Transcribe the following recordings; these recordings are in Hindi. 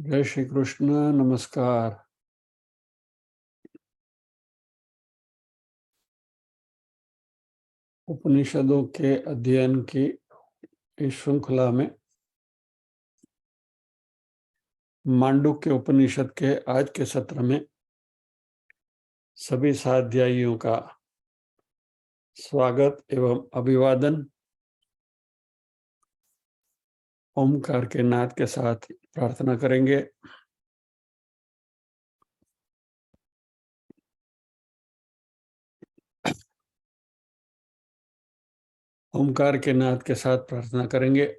जय श्री कृष्ण। नमस्कार। उपनिषदों के अध्ययन की इस श्रृंखला में मांडुक्य उपनिषद के आज के सत्र में सभी साध्यायियों का स्वागत एवं अभिवादन। ओमकार के नाद के साथ प्रार्थना करेंगे। ओमकार के नाद के साथ प्रार्थना करेंगे।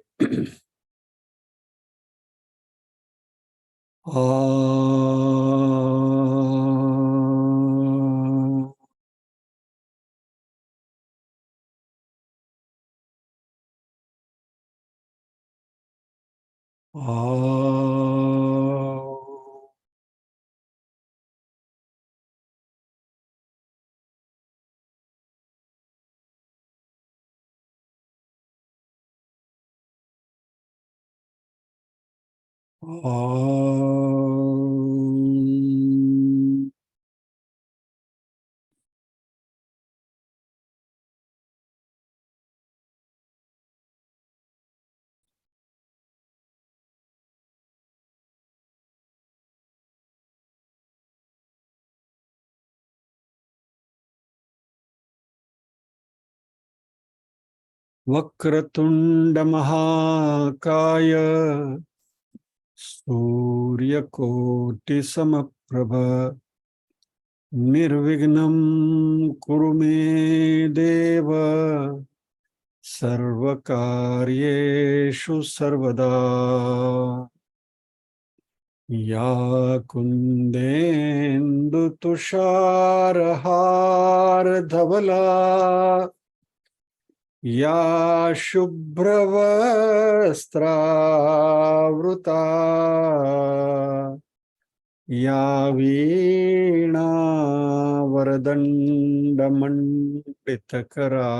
वक्रतुंड महाकाय सूर्यकोटि समप्रभ निर्विघ्नं कुरु मे देव सर्वकार्येषु सर्वदा। या कुन्देन्दु तुषारहारधवला या शुभ्रवस्त्रावृता या वीणावरदण्डमण्डितकरा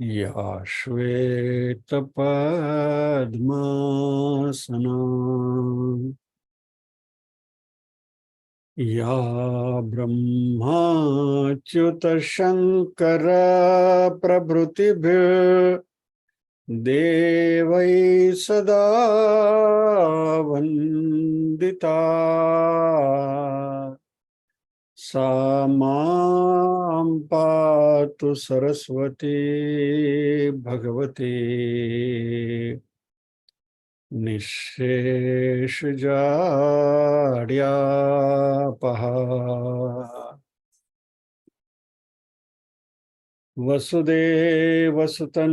या श्वेतपद्मासना या ब्रह्माच्युतशङ्कर प्रभृतिभिः देवैः सदा वन्दिता सा मां पातु सरस्वती भगवती निःशेषजाड्यापहा। वसुदेवसुतं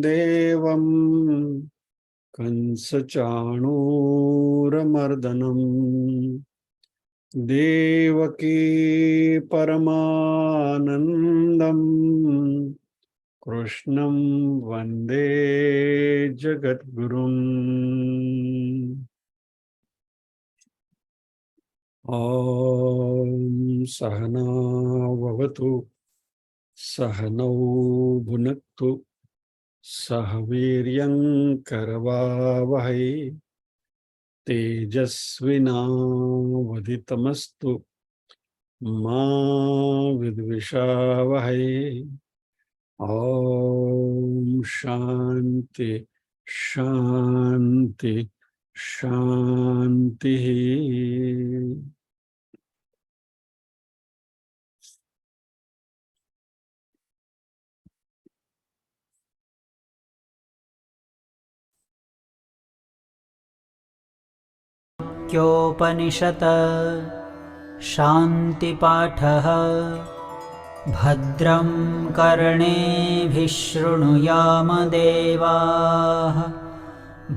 देवं कंसचाणूरमर्दनं देवकी परमानन्दं कृष्णं वन्दे जगद्गुरुम्। ॐ सहना भवतु सहनौ भुनक्तु सह वीर्यं करवावहै तेजस्विनावधितमस्तु मा विद्विषावहै। ॐ शान्ति शान्ति शान्तिः। क्योपनिषत् शान्तिपाठः। भद्रं कर्णेभिः शृणुयाम देवाः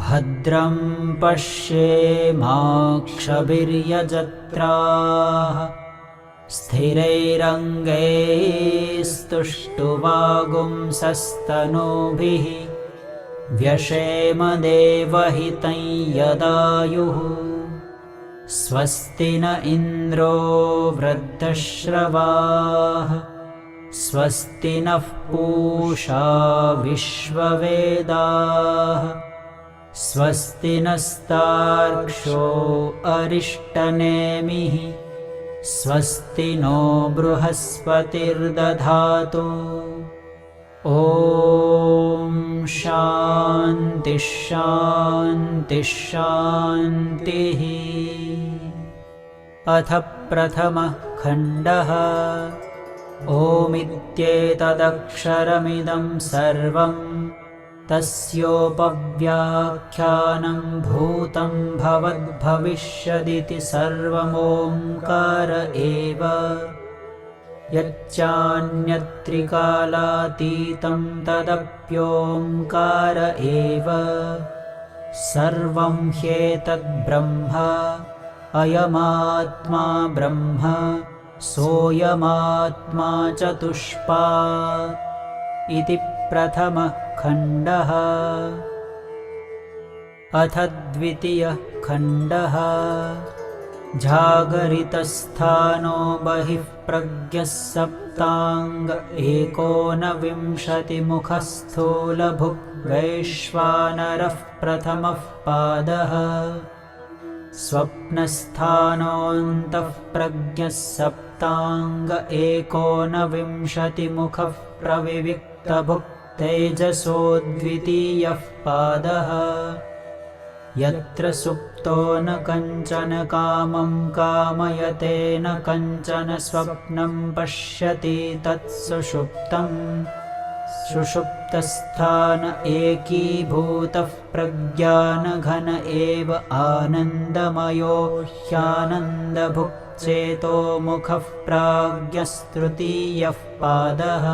भद्रं पश्येमाक्षभिर्यजत्राः स्थिरैरङ्गैस्तुष्टुवागुंसस्तनूभिः व्यशेम देवहितं यदायुः। स्वस्ति न इन्द्रो वृद्धश्रवाः स्वस्ति नः पूषा विश्ववेदाः स्वस्ति नस्तार्क्ष्यो अरिष्टनेमिः स्वस्ति नो बृहस्पतिर्दधातु। ॐ शान्ति शान्ति शान्तिः। अथ प्रथमः खण्डः। ओमित्येतदक्षरमिदं सर्वं तस्योपव्याख्यानं भूतं भवद्भविष्यदिति सर्वमोङ्कार एव। यच्चान्यत्रिकालातीतं तदप्योङ्कार एव। सर्वं ह्येतद्ब्रह्म अयमात्मा ब्रह्म सोऽयमात्मा चतुष्पात् इति प्रथमः खण्डः। अथ द्वितीयः खण्डः। जागरितस्थानो बहिः प्रज्ञः सप्ताङ्ग एकोनविंशतिमुखः स्थूलभुक् वैश्वानरः प्रथमः पादः। स्वप्नस्थानोऽन्तः प्रज्ञः सप्ताङ्ग एकोनविंशतिमुखः प्रविविक्तभुक् तेजसो द्वितीयः पादः। यत्र सुप्तो न कञ्चन कामं कामयते न कञ्चन स्वप्नं पश्यति तत्सुषुप्तम्। सुषुप्तस्थान एकीभूतः प्रज्ञानघन एव आनन्दमयो ह्यानन्दभुक् चेतोमुखः प्राज्ञस्तृतीयः पादः।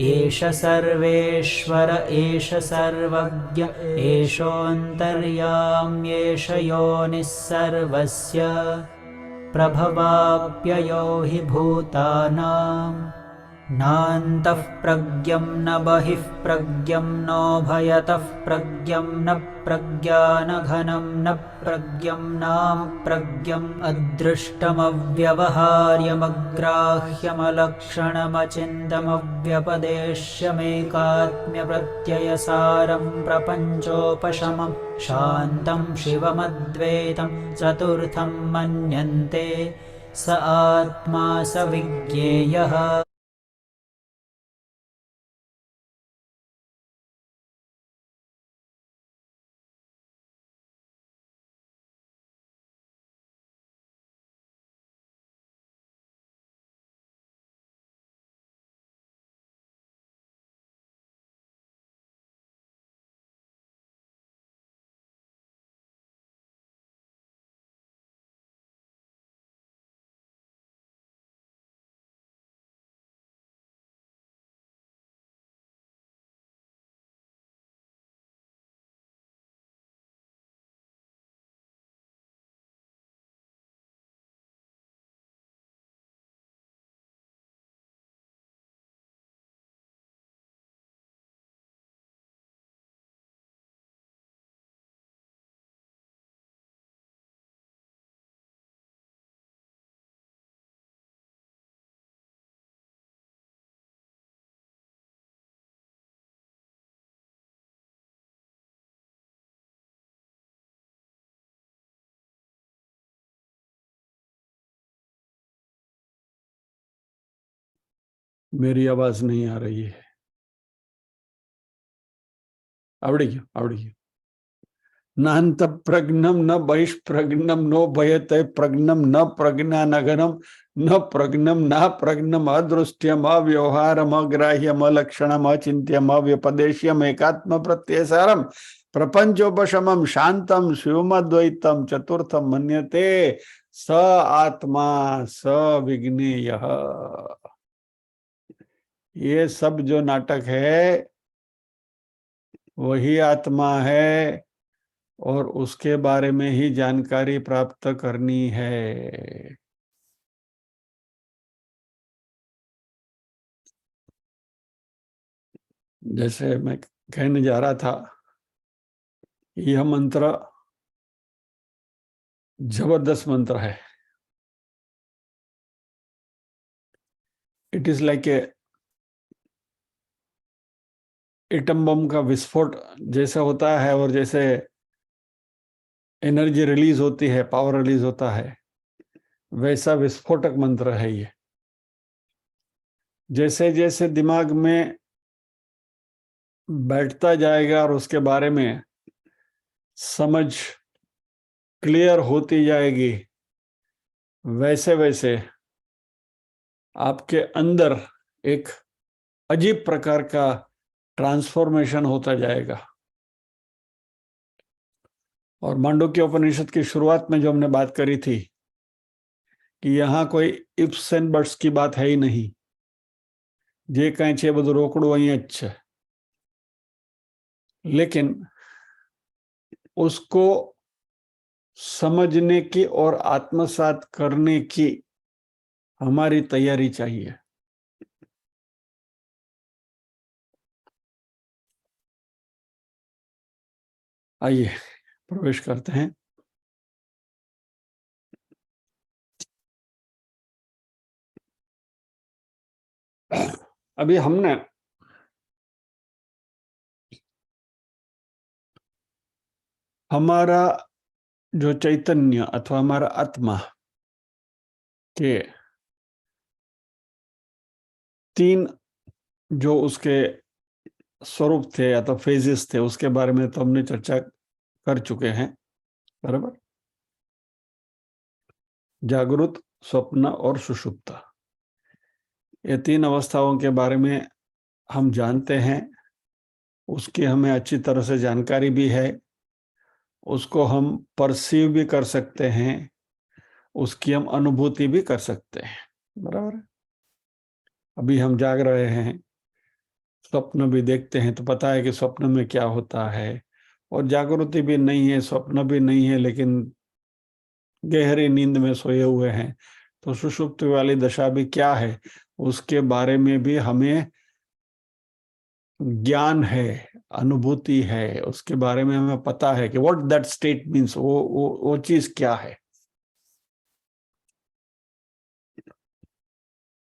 एष सर्वेश्वर एष सर्वज्ञ एषोऽन्तर्याम्येष योनिः सर्वस्य प्रभवाप्ययो हि भूतानाम्। नान्तः प्रज्ञं न बहिः प्रज्ञं नोभयतः प्रज्ञं न प्रज्ञानघनं न प्रज्ञं नाप्रज्ञम् अदृष्टमव्यवहार्यमग्राह्यमलक्षणमचिन्तमव्यपदेश्यमेकात्म्यप्रत्ययसारं प्रपञ्चोपशमं शान्तं शिवमद्वैतं चतुर्थं मन्यन्ते स आत्मा स विज्ञेयः। मेरी आवाज नहीं आ रही है। आवड़ी नान्त प्रज्ञम न बहिष्प्रज्ञम नो भयते प्रज्ञम न प्रज्ञानघनम न प्रज्ञम न प्रज्ञम अदृष्ट्यम अव्यवहारम अग्राह्यम अलक्षणम अचिन्त्यम अव्यपदेश्यम एकात्म प्रत्ययसारम प्रपंचोपशमम शांतम शिवमद्वैतम चतुर्थम मन्यते स आत्मा स विज्ञेयः। ये सब जो नाटक है वही आत्मा है और उसके बारे में ही जानकारी प्राप्त करनी है। जैसे मैं कहने जा रहा था, यह मंत्र जबरदस्त मंत्र है। It is like a atom bomb का विस्फोट जैसा होता है और जैसे एनर्जी रिलीज होती है, पावर रिलीज होता है, वैसा विस्फोटक मंत्र है ये। जैसे जैसे दिमाग में बैठता जाएगा और उसके बारे में समझ क्लियर होती जाएगी, वैसे वैसे आपके अंदर एक अजीब प्रकार का ट्रांसफॉर्मेशन होता जाएगा। और मांडुक्य उपनिषद की शुरुआत में जो हमने बात करी थी कि यहाँ कोई इफ्स एंड बट्स की बात है ही नहीं, जे कहीं छे બધું રોકડું અહીં જ છે, लेकिन उसको समझने की और आत्मसात करने की हमारी तैयारी चाहिए। आइए प्रवेश करते हैं। अभी हमने हमारा जो चैतन्य अथवा हमारा आत्मा के 3 जो उसके स्वरूप थे या तो फेजेस थे, उसके बारे में तो हमने चर्चा कर चुके हैं, बराबर। जागृत, स्वप्न और सुषुप्त, ये 3 अवस्थाओं के बारे में हम जानते हैं, उसकी हमें अच्छी तरह से जानकारी भी है, उसको हम परसीव भी कर सकते हैं, उसकी हम अनुभूति भी कर सकते हैं, बराबर। अभी हम जाग रहे हैं, स्वप्न भी देखते हैं तो पता है कि स्वप्न में क्या होता है, और जागृति भी नहीं है, स्वप्न भी नहीं है, लेकिन गहरी नींद में सोए हुए हैं, तो सुषुप्ति वाली दशा भी क्या है उसके बारे में भी हमें ज्ञान है, अनुभूति है, उसके बारे में हमें पता है कि व्हाट दैट स्टेट मीन्स, वो चीज क्या है।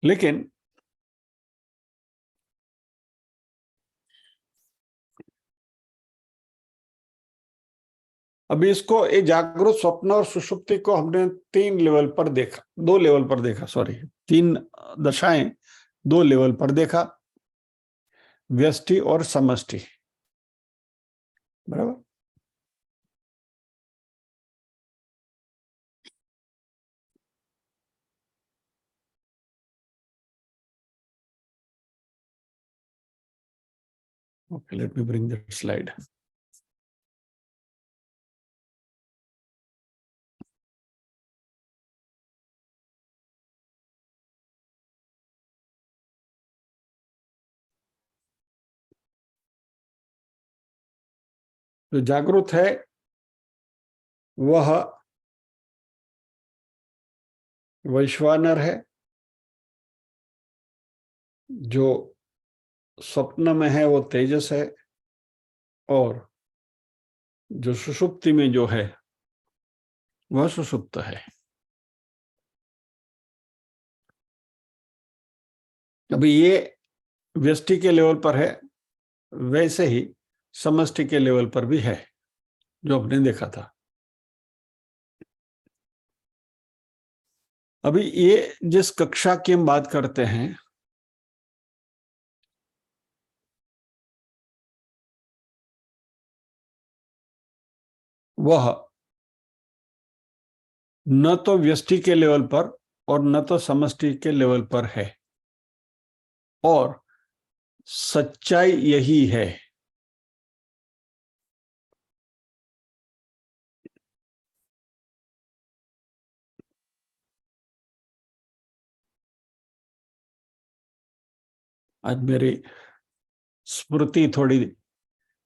लेकिन अभी इसको ये जागृत, स्वप्न और सुषुप्ति को हमने 3 लेवल पर देखा, 2 लेवल पर देखा, सॉरी 3 दशाएं 2 लेवल पर देखा, व्यष्टि और समष्टि, बराबर। Okay, let me bring that slide. जो जागृत है वह वैश्वानर है, जो स्वप्न में है वो तेजस है, और जो सुषुप्ति में जो है वह सुषुप्त है। अभी ये व्यष्टि के लेवल पर है, वैसे ही समष्टि के लेवल पर भी है जो आपने देखा था। अभी ये जिस कक्षा की हम बात करते हैं वह न तो व्यष्टि के लेवल पर और न तो समष्टि के लेवल पर है, और सच्चाई यही है। आज मेरी स्मृति थोड़ी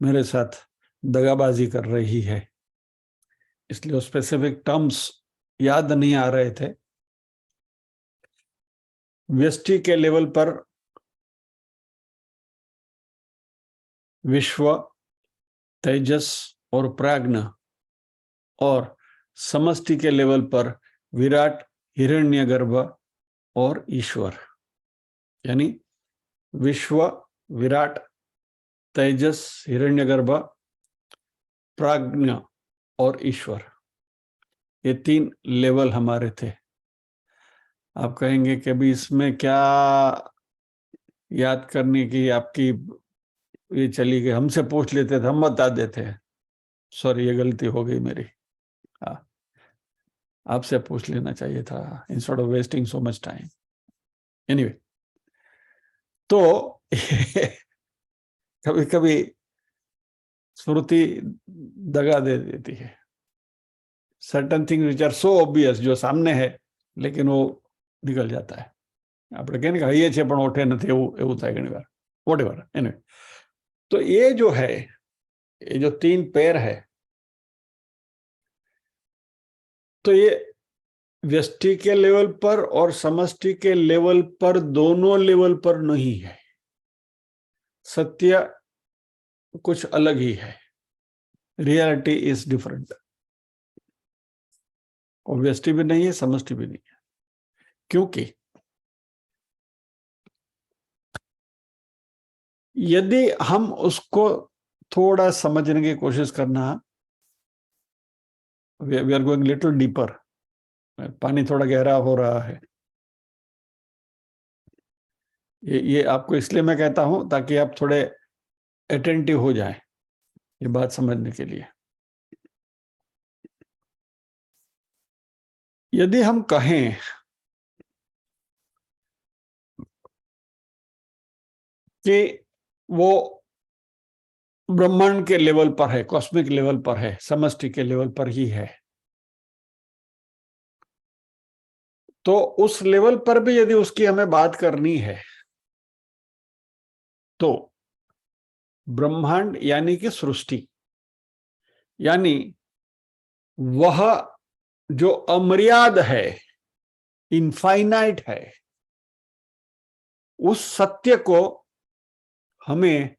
मेरे साथ दगाबाजी कर रही है, इसलिए स्पेसिफिक टर्म्स याद नहीं आ रहे थे। व्यष्टि के लेवल पर विश्व, तेजस और प्राज्ञ, और समष्टि के लेवल पर विराट, हिरण्यगर्भ और ईश्वर, यानी विश्व, विराट, तेजस, हिरण्यगर्भ, प्राज्ञ और ईश्वर, ये 3 लेवल हमारे थे। आप कहेंगे कि अभी इसमें क्या याद करने की आपकी ये चली गई, हमसे पूछ लेते थे, हम बता देते। सॉरी, ये गलती हो गई मेरी। हाँ, आपसे पूछ लेना चाहिए था instead of wasting so much time. Anyway, तो कभी कभी स्मृति दगा दे देती है। Certain things which are so obvious, जो सामने है लेकिन वो निकल जाता है। આપણે કહીએ કે હૈયે છે પણ ઓઠે નથી, એવું એવું થાય ઘણી વાર, વોટએવર। એનીવે, तो ये जो है, ये जो 3 पैर है, तो ये व्यष्टि के लेवल पर और समष्टि के लेवल पर, दोनों लेवल पर नहीं है। सत्य कुछ अलग ही है, रियलिटी इज डिफरेंट। और व्यष्टि भी नहीं है, समष्टि भी नहीं है, क्योंकि यदि हम उसको थोड़ा समझने की कोशिश करना, we are going little deeper, पानी थोड़ा गहरा हो रहा है। ये आपको इसलिए मैं कहता हूं ताकि आप थोड़े अटेंटिव हो जाएं ये बात समझने के लिए। यदि हम कहें कि वो ब्रह्मांड के लेवल पर है, कॉस्मिक लेवल पर है, समष्टि के लेवल पर ही है, तो उस लेवल पर भी यदि उसकी हमें बात करनी है तो ब्रह्मांड यानी कि सृष्टि, यानी वह जो अमर्याद है, इनफाइनाइट है, उस सत्य को हमें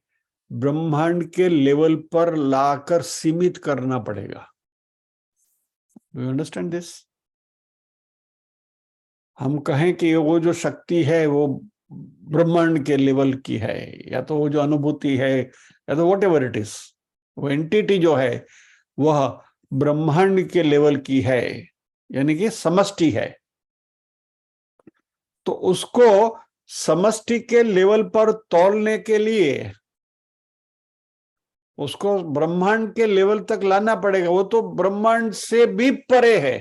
ब्रह्मांड के लेवल पर लाकर सीमित करना पड़ेगा। You understand this? हम कहें कि वो जो शक्ति है वो ब्रह्मांड के लेवल की है, या तो वो जो अनुभूति है, या तो वॉट एवर इट इज, वो एंटिटी जो है वह ब्रह्मांड के लेवल की है, यानी कि समष्टि है, तो उसको समष्टि के लेवल पर तौलने के लिए उसको ब्रह्मांड के लेवल तक लाना पड़ेगा। वो तो ब्रह्मांड से भी परे है।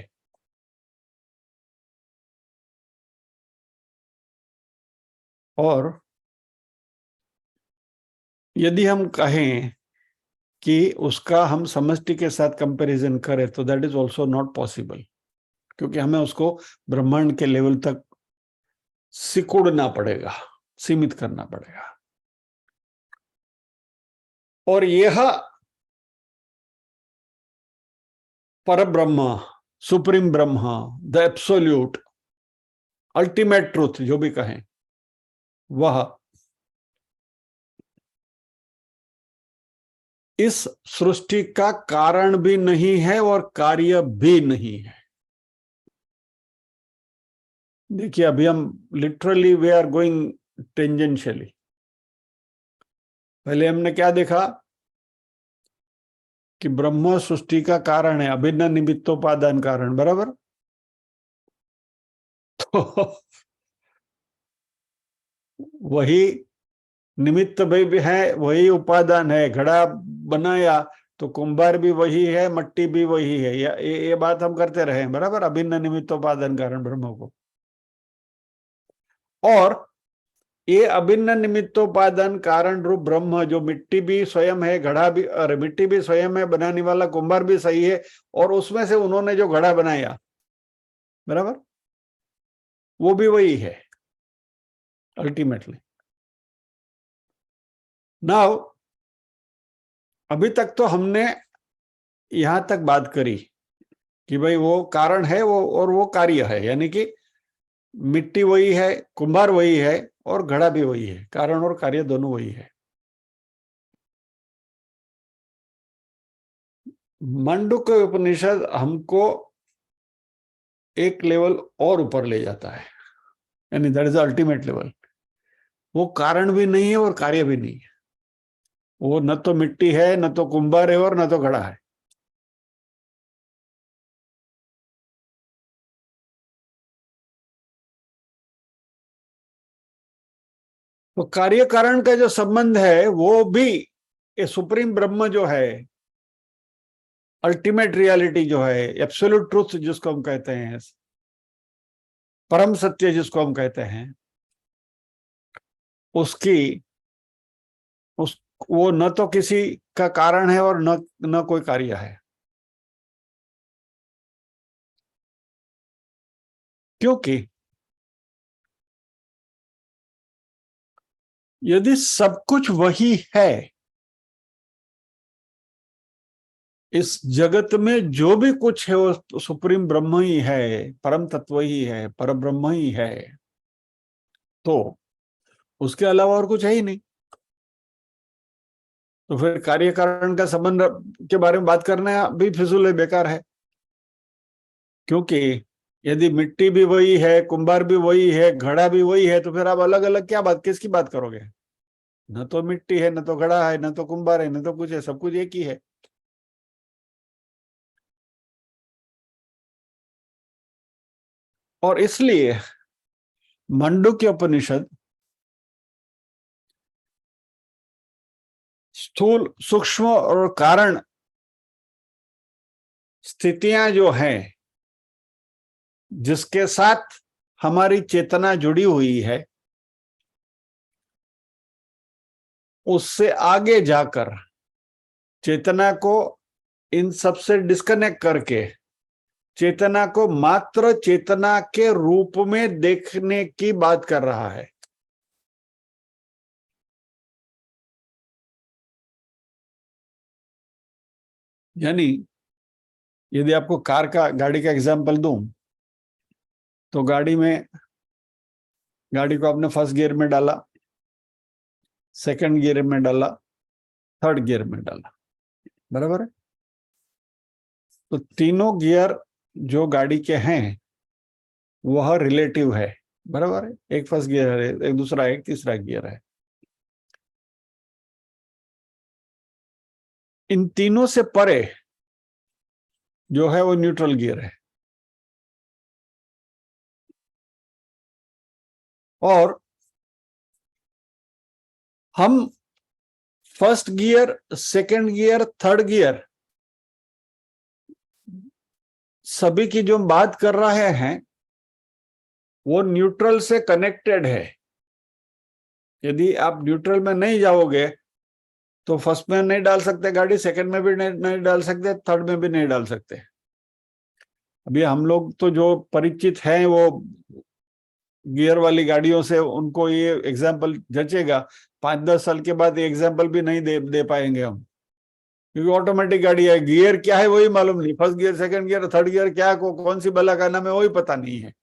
और यदि हम कहें कि उसका हम समष्टि के साथ कंपैरिजन करें तो that is also not possible, क्योंकि हमें उसको ब्रह्मांड के लेवल तक सिकुड़ना पड़ेगा, सीमित करना पड़ेगा। और यह परब्रह्म, supreme Brahma, the absolute, ultimate truth जो भी कहें, वह इस सृष्टि का कारण भी नहीं है और कार्य भी नहीं है। देखिए, अभी हम literally we are going tangentially. पहले हमने क्या देखा कि ब्रह्म सृष्टि का कारण है, अभिन्न निमित्तोपादान कारण, बराबर। तो वही निमित्त भी है, वही उपादान है। घड़ा बनाया तो कुंभार भी वही है, मट्टी भी वही है। ये बात हम करते रहे, बराबर, अभिन्न निमित्तोपादान कारण ब्रह्म को। और ये अभिन्न निमित्तोपादान कारण रूप ब्रह्म, जो मिट्टी भी स्वयं है, घड़ा भी, अरे मिट्टी भी स्वयं है, बनाने वाला कुंभार भी सही है, और उसमें से उन्होंने जो घड़ा बनाया, बराबर, वो भी वही है अल्टीमेटली। नाउ, अभी तक तो हमने यहां तक बात करी कि भाई वो कारण है, वो और वो कार्य है, यानी कि मिट्टी वही है, कुंभार वही है, और घड़ा भी वही है। कारण और कार्य दोनों वही है। मांडुक्य उपनिषद हमको एक लेवल और ऊपर ले जाता है, यानी दैट इज अल्टीमेट लेवल। वो कारण भी नहीं है और कार्य भी नहीं है, वो न तो मिट्टी है, न तो कुंभार है, और न तो घड़ा है। तो कार्य कारण का जो संबंध है वो भी ये सुप्रीम ब्रह्म जो है, अल्टीमेट रियलिटी जो है, एब्सोल्यूट ट्रूथ जिसको हम कहते हैं, परम सत्य जिसको हम कहते हैं, उसकी उस वो न तो किसी का कारण है और न न कोई कार्य है। क्योंकि यदि सब कुछ वही है, इस जगत में जो भी कुछ है वो सुप्रीम ब्रह्म ही है, परम तत्व ही है, पर ब्रह्म ही है, तो उसके अलावा और कुछ है ही नहीं। तो फिर कार्य कारण का संबंध के बारे में बात करना भी फिजूल है, बेकार है। क्योंकि यदि मिट्टी भी वही है, कुंभार भी वही है, घड़ा भी वही है, तो फिर आप अलग अलग क्या बात, किसकी बात करोगे? न तो मिट्टी है, न तो घड़ा है, न तो कुंभार है, न तो कुछ है, सब कुछ एक ही है। और इसलिए मांडुक्य उपनिषद स्थूल, सूक्ष्म और कारण स्थितियां जो हैं, जिसके साथ हमारी चेतना जुड़ी हुई है, उससे आगे जाकर चेतना को इन सब से डिस्कनेक्ट करके चेतना को मात्र चेतना के रूप में देखने की बात कर रहा है। यानी यदि आपको गाड़ी का एग्जांपल दूं, तो गाड़ी को आपने फर्स्ट गियर में डाला, सेकंड गियर में डाला, थर्ड गियर में डाला, बराबर है? तो तीनों गियर जो गाड़ी के हैं वह रिलेटिव है, बराबर है? एक फर्स्ट गियर है, एक दूसरा, एक तीसरा गियर है। इन तीनों से परे जो है वो न्यूट्रल गियर है। और हम first gear, second gear, third gear सभी की जो बात कर रहे हैं वो न्यूट्रल से कनेक्टेड है। यदि आप न्यूट्रल में नहीं जाओगे तो फर्स्ट में नहीं डाल सकते गाड़ी, सेकंड में भी नहीं डाल सकते, थर्ड में भी नहीं डाल सकते। अभी हम लोग तो जो परिचित हैं वो गियर वाली गाड़ियों से, उनको ये एग्जाम्पल जचेगा। 5-10 साल के बाद ये एग्जाम्पल भी नहीं दे पाएंगे हम, क्योंकि ऑटोमेटिक गाड़ी है, गियर क्या है वही मालूम नहीं, first gear, second gear, third gear क्या कौन सी बला का नाम है वही पता नहीं है।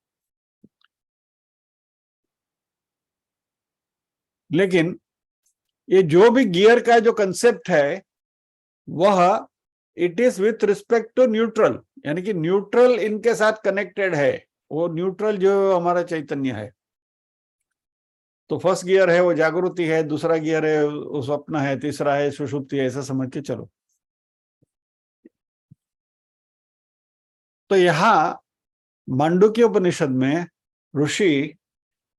लेकिन ये जो भी गियर का जो कंसेप्ट है वह it is with respect to neutral, यानी कि न्यूट्रल इनके साथ कनेक्टेड है। वो न्यूट्रल जो हमारा चैतन्य है, तो फर्स्ट गियर है वो जागृति है, दूसरा गियर है वो स्वप्न है, तीसरा है सुषुप्ति है, ऐसा समझ के चलो। तो यहां मांडुक्य उपनिषद में ऋषि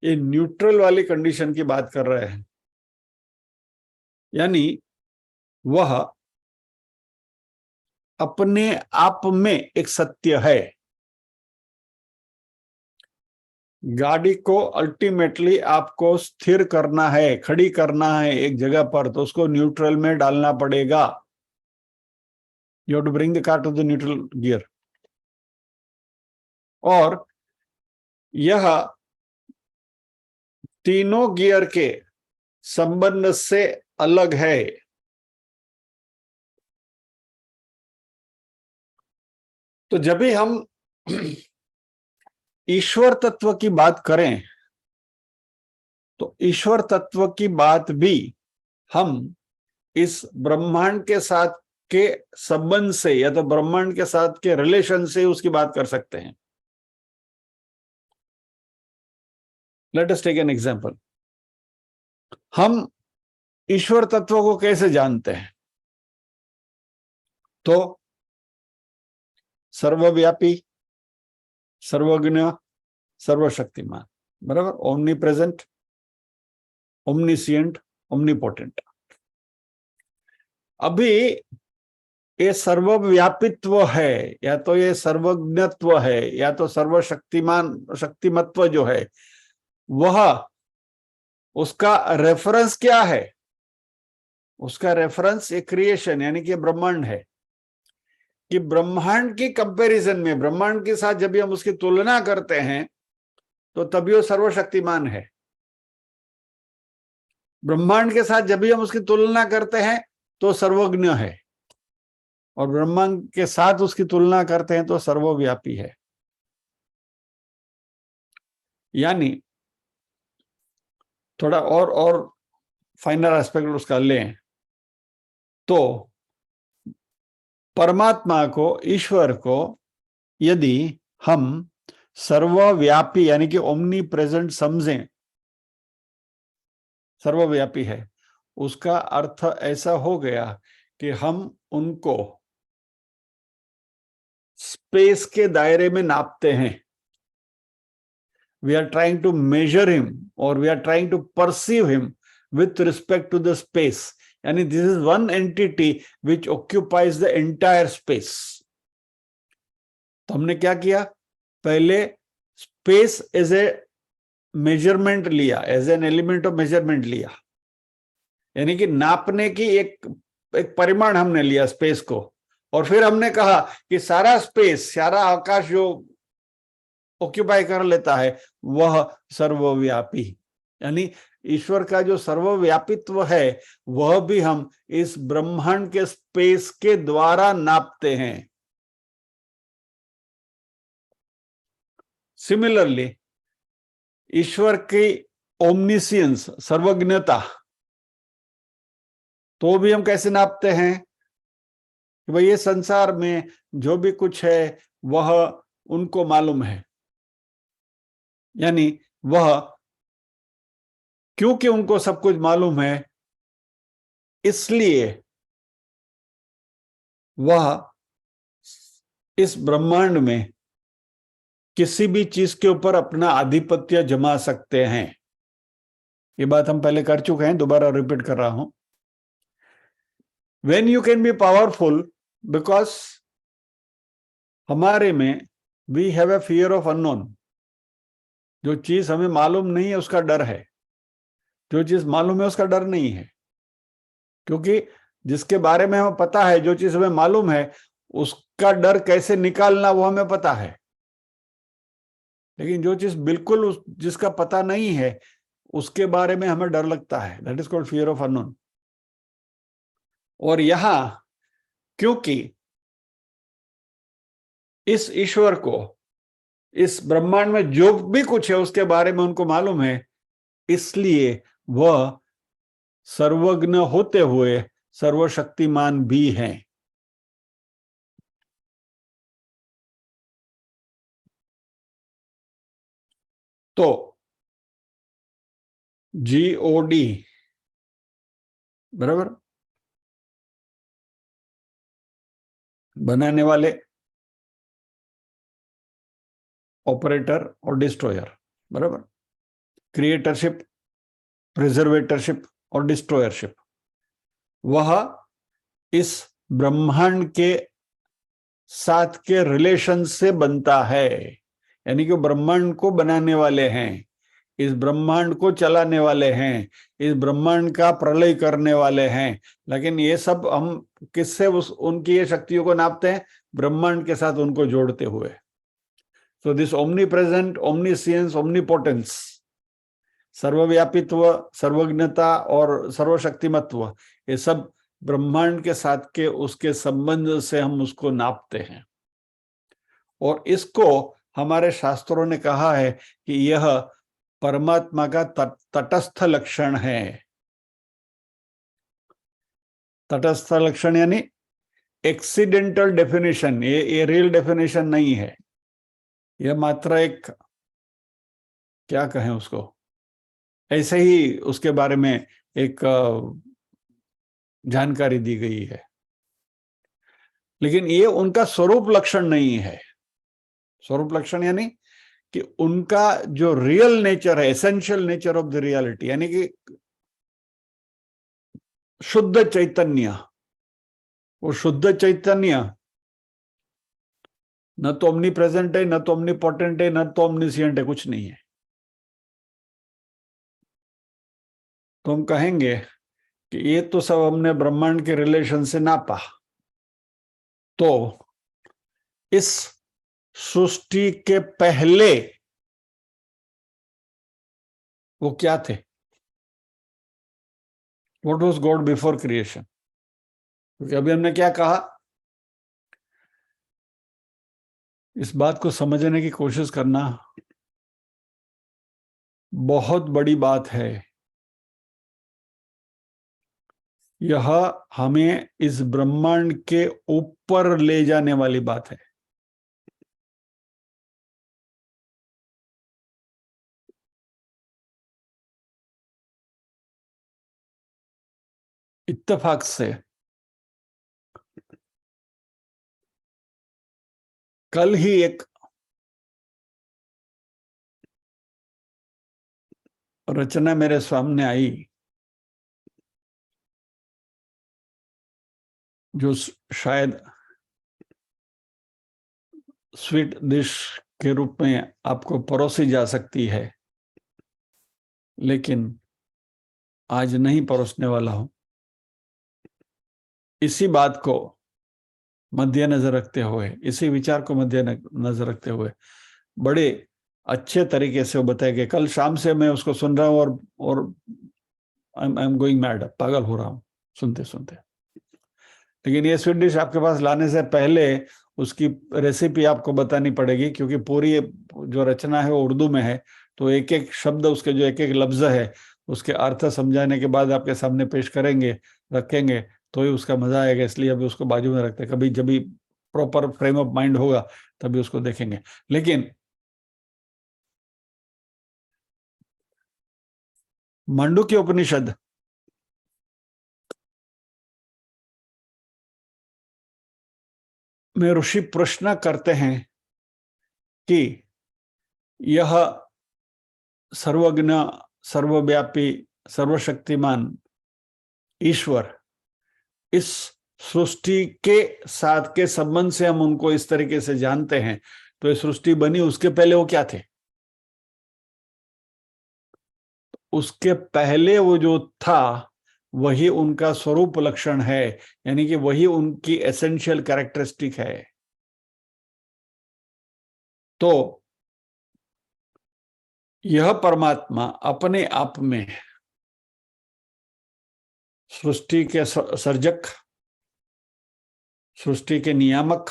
ये न्यूट्रल वाली कंडीशन की बात कर रहे हैं। यानी वह अपने आप में एक सत्य है। गाड़ी को अल्टीमेटली आपको स्थिर करना है, खड़ी करना है एक जगह पर, तो उसको न्यूट्रल में डालना पड़ेगा। You have to bring the car to the neutral gear. और यह तीनों गियर के संबंध से अलग है। तो जब भी हम ईश्वर तत्व की बात करें, तो ईश्वर तत्व की बात भी हम इस ब्रह्मांड के साथ के संबंध से या तो ब्रह्मांड के साथ के रिलेशन से उसकी बात कर सकते हैं। Let us take an example. हम ईश्वर तत्व को कैसे जानते हैं? तो सर्वव्यापी, सर्वज्ञ, सर्वशक्तिमान, बराबर, ओमनी प्रेजेंट, ओमनीसिएंट, ओमनीपोटेंट। अभी ये सर्वव्यापित्व है, या तो ये सर्वज्ञत्व है, या तो सर्वशक्तिमान शक्तिमत्व जो है वह, उसका रेफरेंस क्या है? उसका रेफरेंस एक क्रिएशन यानी कि ब्रह्मांड है। कि ब्रह्मांड की कंपैरिजन में, ब्रह्मांड के साथ जब भी हम उसकी तुलना करते हैं तो तभी वो सर्वशक्तिमान है। ब्रह्मांड के साथ जब भी हम उसकी तुलना करते हैं तो सर्वज्ञ है, और ब्रह्मांड के साथ उसकी तुलना करते हैं तो सर्वव्यापी है। यानी थोड़ा और फाइनल एस्पेक्ट उसका लें तो परमात्मा को, ईश्वर को यदि हम सर्वव्यापी यानी कि ओमनी प्रेजेंट समझें, सर्वव्यापी है, उसका अर्थ ऐसा हो गया कि हम उनको स्पेस के दायरे में नापते हैं। We are trying to measure him और we are trying to perceive him with respect to the space, यानी this is one entity which occupies the entire space. तो हमने क्या किया? पहले स्पेस एज ए मेजरमेंट लिया, as an element of measurement लिया, यानी कि नापने की एक परिमाण हमने लिया स्पेस को, और फिर हमने कहा कि सारा स्पेस, सारा आकाश जो ऑक्यूपाई कर लेता है वह सर्वव्यापी, यानी ईश्वर का जो सर्वव्यापित्व है वह भी हम इस ब्रह्मांड के स्पेस के द्वारा नापते हैं। सिमिलरली ईश्वर की ओमनिसियंस, सर्वज्ञता, तो भी हम कैसे नापते हैं कि भाई ये संसार में जो भी कुछ है वह उनको मालूम है, यानी वह, क्योंकि उनको सब कुछ मालूम है इसलिए वह इस ब्रह्मांड में किसी भी चीज के ऊपर अपना आधिपत्य जमा सकते हैं। ये बात हम पहले कर चुके हैं, दोबारा रिपीट कर रहा हूं। When you can be powerful, because हमारे में we have a fear of unknown, जो चीज हमें मालूम नहीं है उसका डर है, जो चीज मालूम है उसका डर नहीं है। क्योंकि जिसके बारे में हमें पता है, जो चीज हमें मालूम है, उसका डर कैसे निकालना वो हमें पता है। लेकिन जो चीज बिल्कुल जिसका पता नहीं है उसके बारे में हमें डर लगता है, that is called fear of unknown. और यहां क्योंकि इस ईश्वर को, इस ब्रह्मांड में जो भी कुछ है उसके बारे में उनको मालूम है, इसलिए वह सर्वज्ञ होते हुए सर्वशक्तिमान भी हैं। तो GOD, बराबर, बनाने वाले, ऑपरेटर और डिस्ट्रॉयर, बराबर, क्रिएटरशिप, प्रिजर्वेटरशिप और डिस्ट्रॉयरशिप, वह इस ब्रह्मांड के साथ के रिलेशन से बनता है। यानी कि ब्रह्मांड को बनाने वाले हैं, इस ब्रह्मांड को चलाने वाले हैं, इस ब्रह्मांड का प्रलय करने वाले हैं। लेकिन ये सब हम किससे उनकी ये शक्तियों को नापते हैं? ब्रह्मांड के साथ उनको जोड़ते हुए। So this omnipresent, omniscience, omnipotence, सर्वव्यापित्व, सर्वज्ञता और सर्वशक्तिमत्व, ये सब ब्रह्मांड के साथ के उसके संबंध से हम उसको नापते हैं। और इसको हमारे शास्त्रों ने कहा है कि यह परमात्मा का तटस्थ लक्षण है। तटस्थ लक्षण यानी एक्सीडेंटल डेफिनेशन, ये रियल डेफिनेशन नहीं है, यह मात्र एक, क्या कहें उसको, ऐसे ही उसके बारे में एक जानकारी दी गई है, लेकिन ये उनका स्वरूप लक्षण नहीं है। स्वरूप लक्षण यानी कि उनका जो रियल नेचर है, essential nature of the reality, यानी कि शुद्ध चैतन्य, वो शुद्ध चैतन्य न तो ओमनी प्रेजेंट है, न तो ओमनी पोटेंट है, न तो ओमनीसिएंट है, कुछ नहीं है। तो हम कहेंगे कि ये तो सब हमने ब्रह्मांड के रिलेशन से नापा, तो इस सृष्टि के पहले वो क्या थे? What was God before creation? क्योंकि अभी हमने क्या कहा, इस बात को समझने की कोशिश करना बहुत बड़ी बात है। यह हमें इस ब्रह्मांड के ऊपर ले जाने वाली बात है। इत्तेफाक से कल ही एक रचना मेरे सामने आई, जो शायद स्वीट डिश के रूप में आपको परोसी जा सकती है, लेकिन आज नहीं परोसने वाला हूं। इसी बात को मद्देनजर रखते हुए, इसी विचार को मद्देनजर रखते हुए बड़े अच्छे तरीके से वो बताया कि कल शाम से मैं उसको सुन रहा हूं और आई एम गोइंग मैड, पागल हो रहा हूं सुनते सुनते। लेकिन ये स्वीट डिश आपके पास लाने से पहले उसकी रेसिपी आपको बतानी पड़ेगी, क्योंकि पूरी जो रचना है वो उर्दू में है, तो एक एक शब्द, उसके जो एक एक लफ्ज है, उसके अर्थ समझाने के बाद आपके सामने पेश करेंगे, रखेंगे, तो ही उसका मजा आएगा। इसलिए अभी उसको बाजू में रखते हैं, कभी जब भी प्रॉपर फ्रेम ऑफ माइंड होगा तभी उसको देखेंगे। लेकिन मांडुक्य उपनिषद में ऋषि प्रश्न करते हैं कि यह सर्वज्ञ, सर्वव्यापी, सर्वशक्तिमान ईश्वर, इस सृष्टि के साथ के संबंध से हम उनको इस तरीके से जानते हैं, तो ये सृष्टि बनी उसके पहले वो क्या थे? उसके पहले वो जो था वही उनका स्वरूप लक्षण है, यानी कि वही उनकी एसेंशियल कैरेक्टरिस्टिक है। तो यह परमात्मा अपने आप में सृष्टि के सर्जक, सृष्टि के नियामक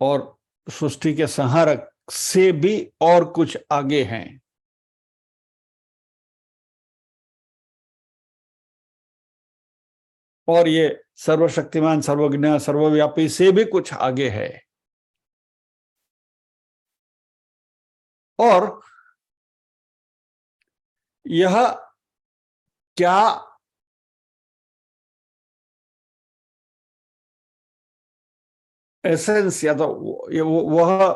और सृष्टि के संहारक से भी और कुछ आगे हैं। और ये सर्वशक्तिमान, सर्वज्ञ, सर्वव्यापी से भी कुछ आगे है। और यह क्या एसेंस या तो वह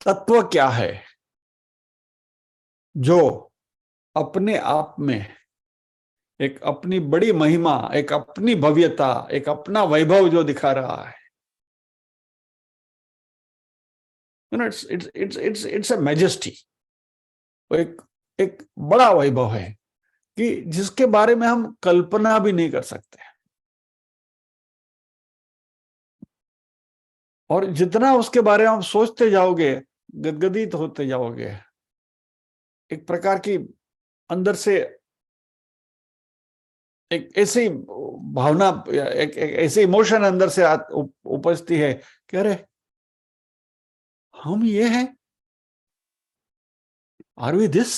तत्व क्या है जो अपने आप में एक अपनी बड़ी महिमा, एक अपनी भव्यता, एक अपना वैभव जो दिखा रहा है। इट्स अ मैजेस्टी, एक एक बड़ा वैभव है कि जिसके बारे में हम कल्पना भी नहीं कर सकते। और जितना उसके बारे में आप सोचते जाओगे, गदगदित होते जाओगे, एक प्रकार की अंदर से एक ऐसी भावना, एक ऐसे इमोशन अंदर से उपजती है कि अरे हम ये हैं, आर वी दिस?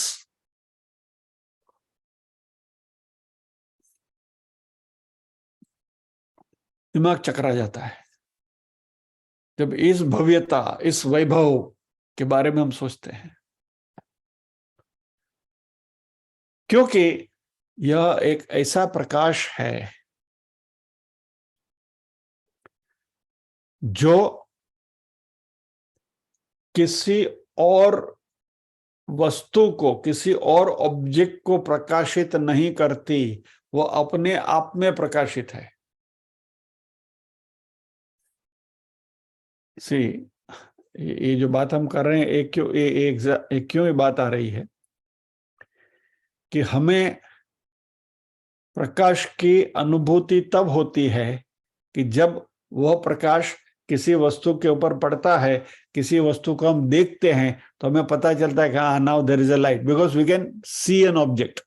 दिमाग चकरा जाता है जब इस भव्यता, इस वैभव के बारे में हम सोचते हैं। क्योंकि यह एक ऐसा प्रकाश है जो किसी और वस्तु को, किसी और ऑब्जेक्ट को प्रकाशित नहीं करती, वो अपने आप में प्रकाशित है। सी, ये जो बात हम कर रहे हैं, एक क्यों ये बात आ रही है कि हमें प्रकाश की अनुभूति तब होती है कि जब वह प्रकाश किसी वस्तु के ऊपर पड़ता है, किसी वस्तु को हम देखते हैं, तो हमें पता चलता है कि हाँ, now there is a light, because we can see an object.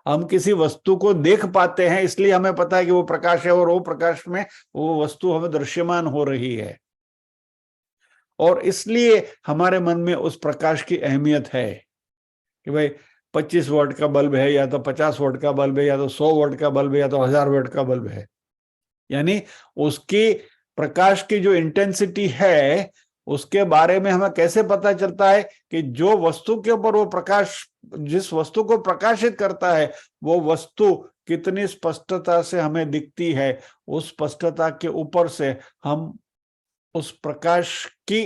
हम किसी वस्तु को देख पाते हैं, इसलिए हमें पता है कि वो प्रकाश है, और वो प्रकाश में वो वस्तु हमें दृश्यमान हो रही है, और इसलिए हमारे मन में उस प्रकाश की अहमियत है कि भाई 25 वॉट का बल्ब है, या तो 50 वॉट का बल्ब है, या तो 100 वॉट का बल्ब है, या तो 1000 वॉट का बल्ब है। यानी उसकी प्रकाश की जो इंटेंसिटी है, उसके बारे में हमें कैसे पता चलता है कि जो वस्तु के ऊपर वो प्रकाश, जिस वस्तु को प्रकाशित करता है, वो वस्तु कितनी स्पष्टता से हमें दिखती है। उस स्पष्टता के ऊपर से हम उस प्रकाश की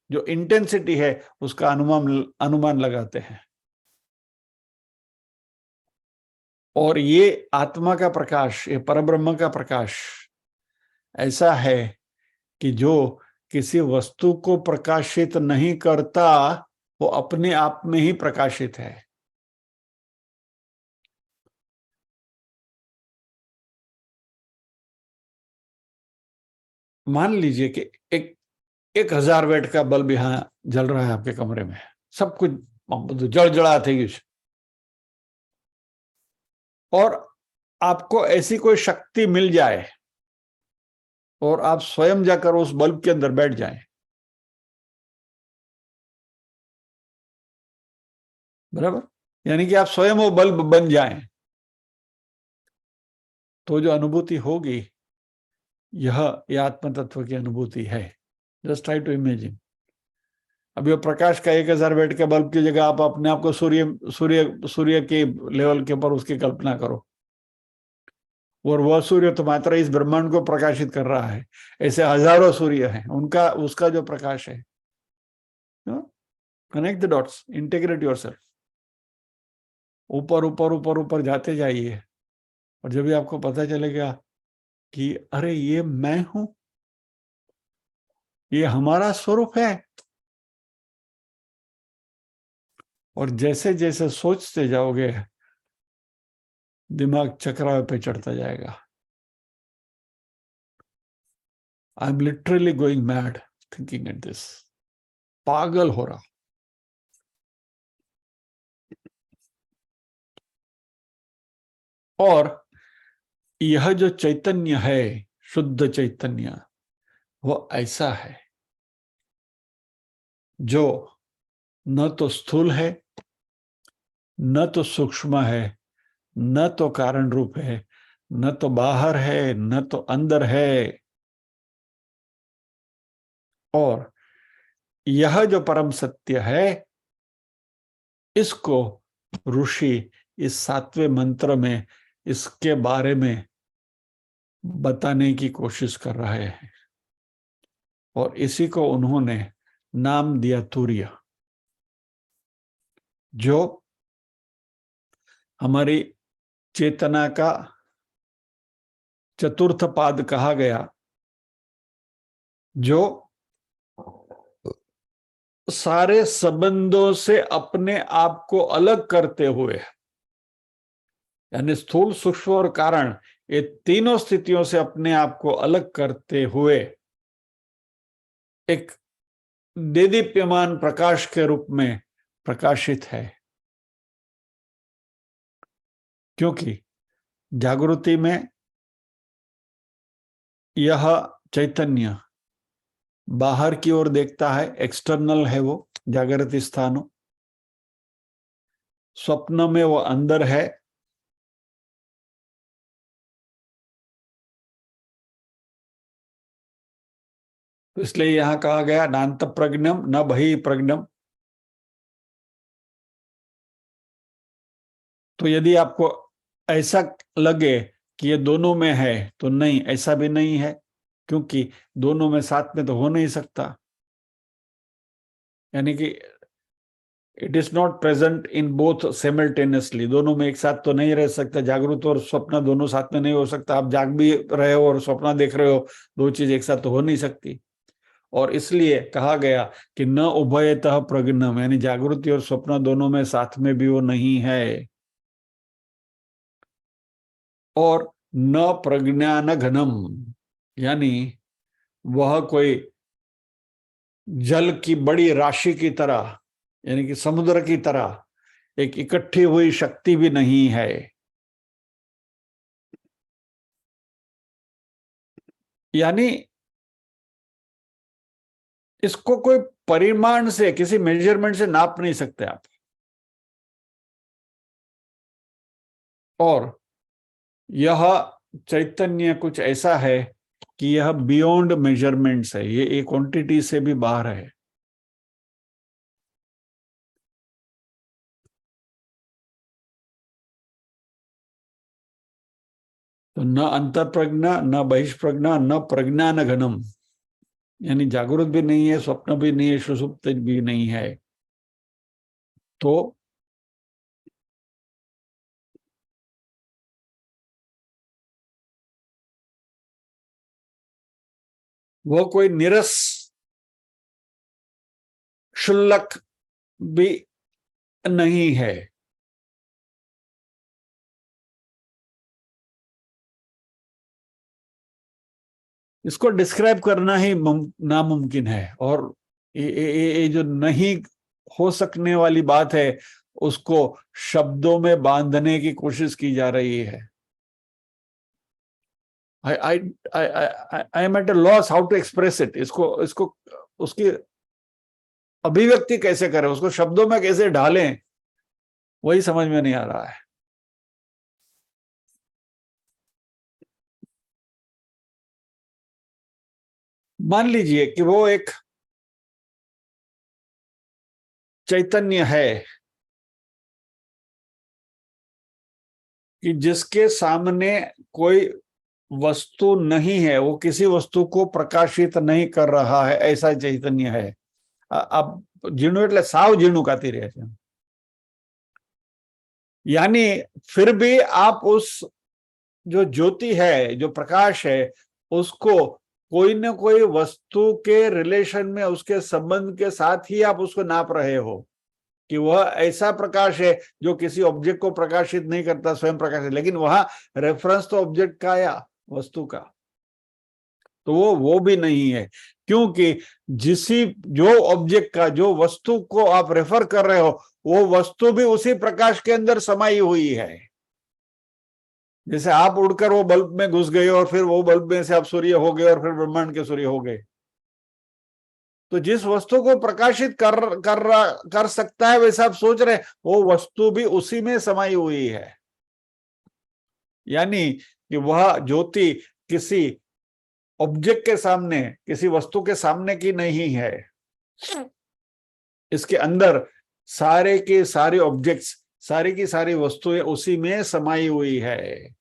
जो इंटेंसिटी है उसका अनुमान लगाते हैं। और ये आत्मा का प्रकाश, ये परब्रह्म का प्रकाश ऐसा है कि जो किसी वस्तु को प्रकाशित नहीं करता, वो अपने आप में ही प्रकाशित है। मान लीजिए कि एक 1000 वाट का बल्ब यहां जल रहा है आपके कमरे में, सब कुछ जड़ थे, और आपको ऐसी कोई शक्ति मिल जाए और आप स्वयं जाकर उस बल्ब के अंदर बैठ जाएं, बराबर, यानी कि आप स्वयं वो बल्ब बन जाएं, तो जो अनुभूति होगी यह आत्म तत्व की अनुभूति है। Just try to imagine. अभी वो प्रकाश का 1000 वाट के बल्ब की जगह आप अपने आप को सूर्य के लेवल के ऊपर उसकी कल्पना करो, और वह सूर्य तो मात्र इस ब्रह्मांड को प्रकाशित कर रहा है। ऐसे हजारों सूर्य हैं, उनका उसका जो प्रकाश है। Connect the dots, integrate yourself. ऊपर ऊपर ऊपर ऊपर जाते जाइए, और जब भी आपको पता चलेगा कि अरे ये मैं हूं, ये हमारा स्वरूप है, और जैसे जैसे सोचते जाओगे दिमाग चक्रावे पे चढ़ता जाएगा। I am literally going mad thinking at this. पागल हो रहा। और यह जो चैतन्य है, शुद्ध चैतन्य, वो ऐसा है जो न तो स्थूल है, न तो सूक्ष्म है, न तो कारण रूप है, न तो बाहर है, न तो अंदर है। और यह जो परम सत्य है, इसको ऋषि इस 7वें मंत्र में इसके बारे में बताने की कोशिश कर रहे हैं, और इसी को उन्होंने नाम दिया तुर्य। जो हमारी चेतना का चतुर्थ पाद कहा गया, जो सारे संबंधों से अपने आप को अलग करते हुए, यानी स्थूल, सूक्ष्म और कारण, ये तीनों स्थितियों से अपने आप को अलग करते हुए एक देदीप्यमान प्रकाश के रूप में प्रकाशित है। क्योंकि जागृति में यह चैतन्य बाहर की ओर देखता है, एक्सटर्नल है वो जागृति स्थानु। स्वप्न में वो अंदर है, तो इसलिए यहां कहा गया नान्त प्रज्ञम न बहि प्रज्ञम। तो यदि आपको ऐसा लगे कि ये दोनों में है, तो नहीं, ऐसा भी नहीं है, क्योंकि दोनों में साथ में तो हो नहीं सकता। यानी कि it is not present in both simultaneously, दोनों में एक साथ तो नहीं रह सकता। जागृत और स्वप्न दोनों साथ में नहीं हो सकता। आप जाग भी रहे हो और स्वप्न देख रहे हो, दो चीज एक साथ तो हो नहीं सकती। और इसलिए कहा गया कि न उभयतः प्रज्ञम, यानी जागृति और स्वप्न दोनों में साथ में भी वो नहीं है। और न प्रज्ञान घनम, यानी वह कोई जल की बड़ी राशि की तरह, यानी कि समुद्र की तरह एक इकट्ठी हुई शक्ति भी नहीं है। यानी इसको कोई परिमाण से, किसी मेजरमेंट से नाप नहीं सकते आप। और यह चैतन्य कुछ ऐसा है कि यह बियॉन्ड मेजरमेंट्स है, ये एक क्वांटिटी से भी बाहर है। तो न अंतरप्रज्ञा, न बहिष्प्रज्ञा, न प्रज्ञान घनम, यानी जागृत भी नहीं है, स्वप्न भी नहीं है, सुषुप्त भी नहीं है। तो वह कोई निरस शुल्लक भी नहीं है। इसको डिस्क्राइब करना ही नामुमकिन है। और ये जो नहीं हो सकने वाली बात है, उसको शब्दों में बांधने की कोशिश की जा रही है। I I I I am at a loss how to express it. इसको इसको उसकी अभिव्यक्ति कैसे करें, उसको शब्दों में कैसे ढालें, वही समझ में नहीं आ रहा है। मान लीजिए कि वो एक चैतन्य है कि जिसके सामने कोई वस्तु नहीं है, वो किसी वस्तु को प्रकाशित नहीं कर रहा है, ऐसा चैतन्य है। अब जीणु એટલે સાવ जीणु કાતી રહે છે। यानी फिर भी आप उस जो ज्योति है, जो प्रकाश है, उसको कोई न कोई वस्तु के रिलेशन में, उसके संबंध के साथ ही आप उसको नाप रहे हो कि वह ऐसा प्रकाश है जो किसी ऑब्जेक्ट को प्रकाशित नहीं करता, स्वयं प्रकाश है। लेकिन वहां रेफरेंस तो ऑब्जेक्ट का या वस्तु का, तो वो भी नहीं है, क्योंकि जो ऑब्जेक्ट का, जो वस्तु को आप रेफर कर रहे हो, वो वस्तु भी उसी प्रकाश के अंदर समाई हुई है। जैसे आप उड़कर वो बल्ब में घुस गए और फिर वो बल्ब में से आप सूर्य हो गए और फिर ब्रह्मांड के सूर्य हो गए। तो जिस वस्तु को प्रकाशित कर सकता है, वैसे आप सोच रहे, वो वस्तु भी उसी में समाई हुई है। यानी कि वह ज्योति किसी ऑब्जेक्ट के सामने, किसी वस्तु के सामने की नहीं है। इसके अंदर सारे के सारे ऑब्जेक्ट्स, सारी की सारी वस्तुएं उसी में समाई हुई है।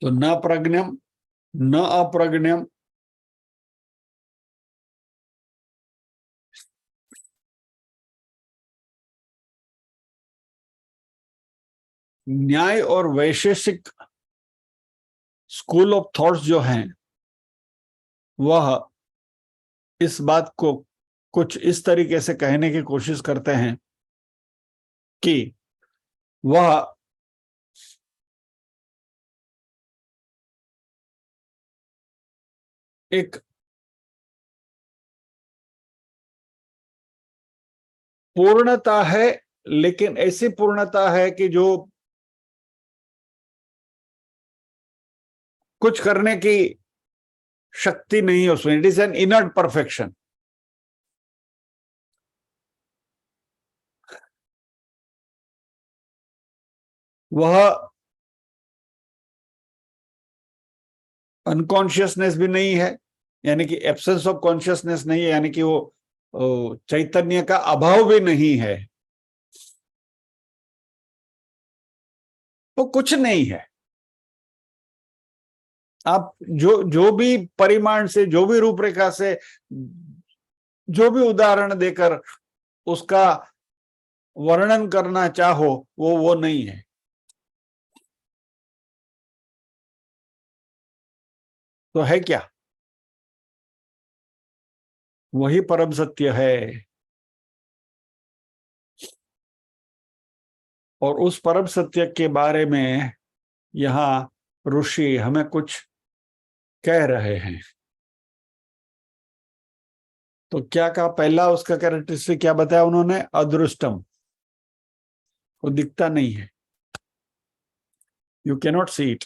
तो न प्रज्ञम न अप्रज्ञम, न्याय और वैशेषिक स्कूल ऑफ थॉट्स जो हैं, वह इस बात को कुछ इस तरीके से कहने की कोशिश करते हैं कि वह एक पूर्णता है, लेकिन ऐसी पूर्णता है कि जो कुछ करने की शक्ति नहीं है उसमें। It is an inert perfection. वह अनकॉन्शियसनेस भी नहीं है, यानी कि एब्सेंस ऑफ कॉन्शियसनेस नहीं है, यानी कि वो चैतन्य का अभाव भी नहीं है, तो कुछ नहीं है। आप जो जो भी परिमाण से, जो भी रूपरेखा से, जो भी उदाहरण देकर उसका वर्णन करना चाहो, वो नहीं है। तो है क्या? वही परम सत्य है। और उस परम सत्य के बारे में यहाँ ऋषि हमें कुछ कह रहे हैं। तो क्या कहा? पहला उसका कैरेक्टरिस्टिक क्या बताया उन्होंने? अदृष्टम, वो दिखता नहीं है, यू कैनॉट सी इट।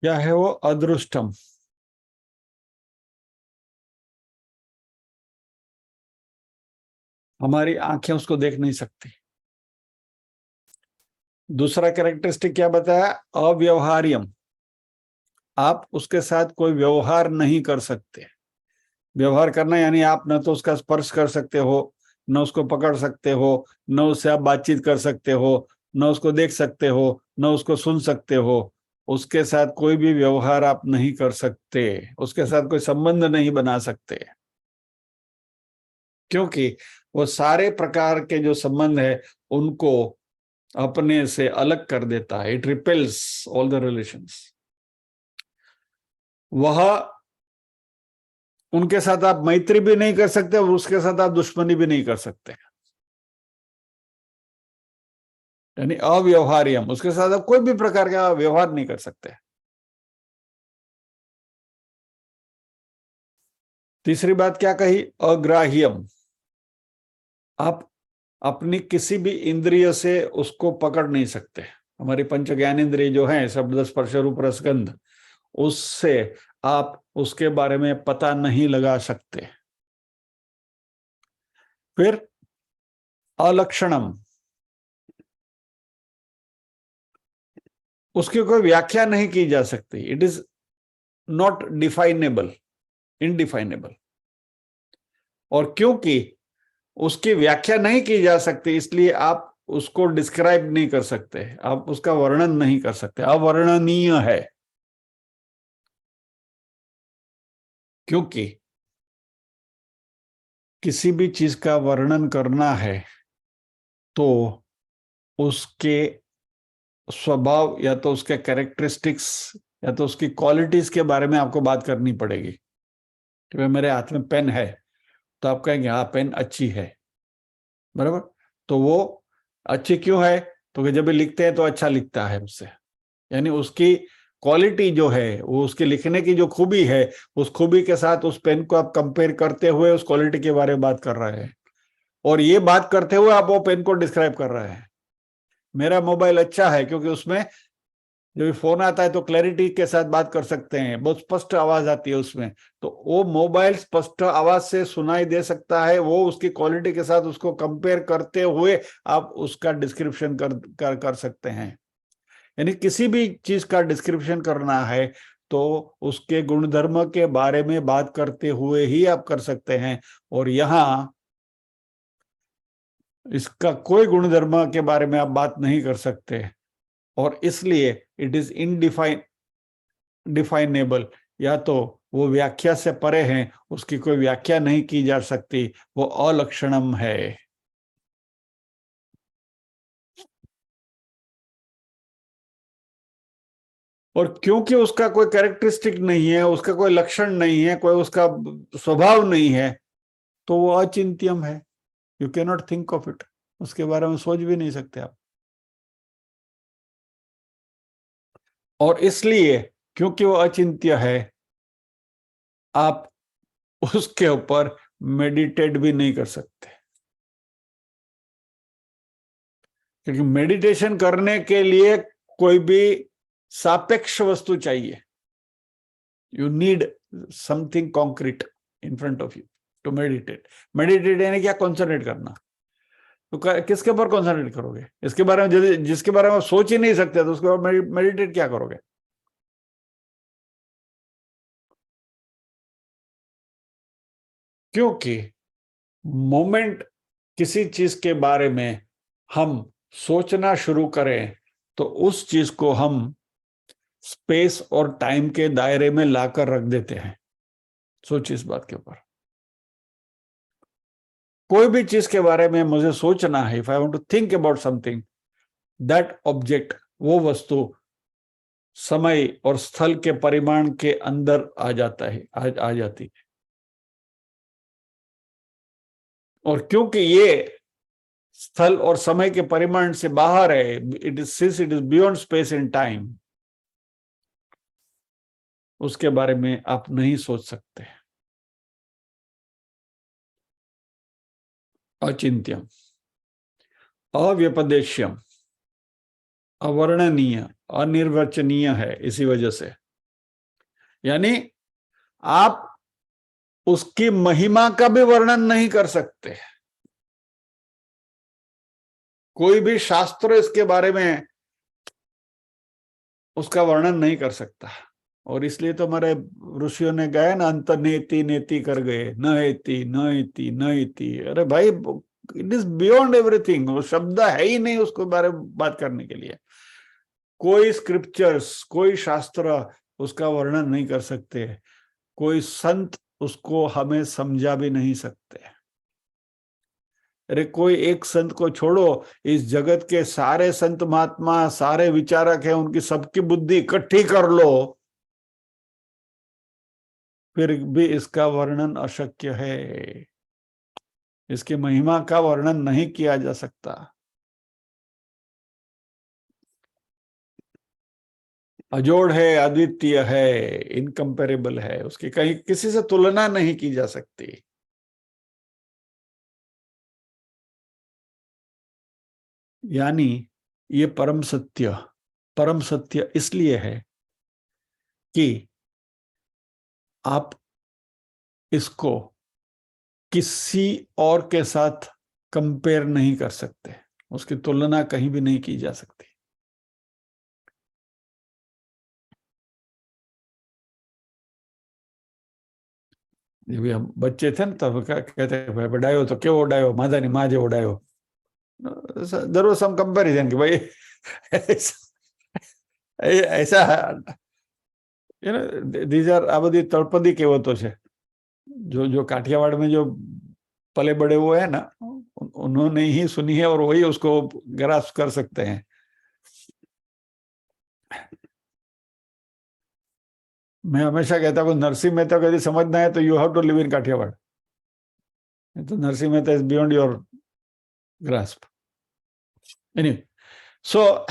क्या है वो? अदृष्टम। हमारी आंखें उसको देख नहीं सकती। दूसरा कैरेक्टरिस्टिक क्या बताया? अव्यवहार्यम, आप उसके साथ कोई व्यवहार नहीं कर सकते। व्यवहार करना यानी आप न तो उसका स्पर्श कर सकते हो, न उसको पकड़ सकते हो, न उससे आप बातचीत कर सकते हो, न उसको देख सकते हो, न उसको सुन सकते हो। उसके साथ कोई भी व्यवहार आप नहीं कर सकते, उसके साथ कोई संबंध नहीं बना सकते, क्योंकि वो सारे प्रकार के जो संबंध है उनको अपने से अलग कर देता है। It repels all the relations. वह, उनके साथ आप मैत्री भी नहीं कर सकते और उसके साथ आप दुश्मनी भी नहीं कर सकते, यानी अव्यवहार्यम, उसके साथ आप कोई भी प्रकार का व्यवहार नहीं कर सकते। तीसरी बात क्या कही? अग्राह्यम, आप अपनी किसी भी इंद्रिय से उसको पकड़ नहीं सकते। हमारी पंच ज्ञानेंद्रिय जो है, शब्द स्पर्श रूप रस गंध, उससे आप उसके बारे में पता नहीं लगा सकते। फिर अलक्षणम, उसकी कोई व्याख्या नहीं की जा सकती। It is not definable, indefinable. और क्योंकि उसकी व्याख्या नहीं की जा सकती, इसलिए आप उसको डिस्क्राइब नहीं कर सकते, आप उसका वर्णन नहीं कर सकते, अवर्णनीय है। क्योंकि किसी भी चीज का वर्णन करना है तो उसके स्वभाव या तो उसके कैरेक्टरिस्टिक्स या तो उसकी क्वालिटीज के बारे में आपको बात करनी पड़ेगी। कि भाई मेरे हाथ में पेन है, तो आप कहेंगे हाँ पेन अच्छी है, बराबर। तो वो अच्छी क्यों है? तो जब भी लिखते हैं तो अच्छा लिखता है उससे, यानी उसकी क्वालिटी जो है, वो उसके लिखने की जो खूबी है, उस खूबी के साथ उस पेन को आप कंपेयर करते हुए उस क्वालिटी के बारे में बात कर रहे हैं। और ये बात करते हुए आप वो पेन को डिस्क्राइब कर रहे हैं। मेरा मोबाइल अच्छा है क्योंकि उसमें जब फोन आता है तो क्लैरिटी के साथ बात कर सकते हैं, बहुत स्पष्ट आवाज आती है उसमें। तो वो मोबाइल स्पष्ट आवाज से सुनाई दे सकता है, वो उसकी क्वालिटी के साथ उसको कंपेयर करते हुए आप उसका डिस्क्रिप्शन कर सकते हैं। यानी किसी भी चीज का डिस्क्रिप्शन करना है तो उसके गुणधर्म के बारे में बात करते हुए ही आप कर सकते हैं। और यहाँ इसका कोई गुणधर्म के बारे में आप बात नहीं कर सकते, और इसलिए इट इज डिफाइनेबल, या तो वो व्याख्या से परे हैं, उसकी कोई व्याख्या नहीं की जा सकती, वो अलक्षणम है। और क्योंकि उसका कोई कैरेक्टरिस्टिक नहीं है, उसका कोई लक्षण नहीं है, कोई उसका स्वभाव नहीं है, तो वो अचिंत्यम है। You can not think of it, उसके बारे में सोच भी नहीं सकते आप। और इसलिए क्योंकि वो अचिंत्य है, आप उसके ऊपर मेडिटेट भी नहीं कर सकते, क्योंकि मेडिटेशन करने के लिए कोई भी सापेक्ष वस्तु चाहिए। You need something concrete in front of you to meditate. Meditate यानी क्या? concentrate करना. तो किसके ऊपर concentrate करोगे? इसके बारे में जिसके बारे में सोच ही नहीं सकते तो उसके ऊपर meditate क्या करोगे? क्योंकि मोमेंट किसी चीज के बारे में हम सोचना शुरू करें तो उस चीज को हम स्पेस और टाइम के दायरे में लाकर रख देते हैं. सोचिए इस बात के ऊपर. कोई भी चीज के बारे में मुझे सोचना है, if I want to think about something, that object, वो वस्तु समय और स्थल के परिमाण के अंदर आ जाता है, आ जाती है. और क्योंकि ये स्थल और समय के परिमाण से बाहर है, it is beyond space and time, उसके बारे में आप नहीं सोच सकते. अचिंत्यम, अव्यपदेश्यम, अवर्णनीय, अनिर्वचनीय है. इसी वजह से यानी आप उसकी महिमा का भी वर्णन नहीं कर सकते. कोई भी शास्त्र इसके बारे में उसका वर्णन नहीं कर सकता. और इसलिए तो हमारे ऋषियों ने गए ना, अंत नेति नेति कर गए, न एति न एति न एति. अरे भाई, इट इज बियॉन्ड एवरीथिंग. वो शब्द है ही नहीं उसके बारे में बात करने के लिए. कोई स्क्रिप्चर्स, कोई शास्त्र उसका वर्णन नहीं कर सकते. कोई संत उसको हमें समझा भी नहीं सकते. अरे कोई एक संत को छोड़ो, इस जगत के सारे संत महात्मा, सारे विचारक हैं, उनकी सबकी बुद्धि इकट्ठी कर लो, फिर भी इसका वर्णन अशक्य है. इसकी महिमा का वर्णन नहीं किया जा सकता. अजोड़ है, अद्वितीय है, इनकम्पेरेबल है. उसकी कहीं किसी से तुलना नहीं की जा सकती. यानी ये परम सत्य इसलिए है कि आप इसको किसी और के साथ कंपेयर नहीं कर सकते. उसकी तुलना कहीं भी नहीं की जा सकती. जब भी हम बच्चे थे ना, तब कहते भाई बढ़ायो तो क्यों उड़ायो, माधा नहीं माजे उड़ायो. देयर वाज सम कंपैरिजन कि भाई ऐसा these are આ બધી તળપદી કહેવતો છે. जो काठियावाड़ में जो पले बड़े हुए हैं ना, उन्होंने ही सुनी है और वही उसको ग्रास्प कर सकते हैं. मैं हमेशा कहता हूँ नरसिंह मेहता को यदि समझना है तो you have to live in Kathiawar. तो Narsinh Mehta is beyond your grasp. Anyway, so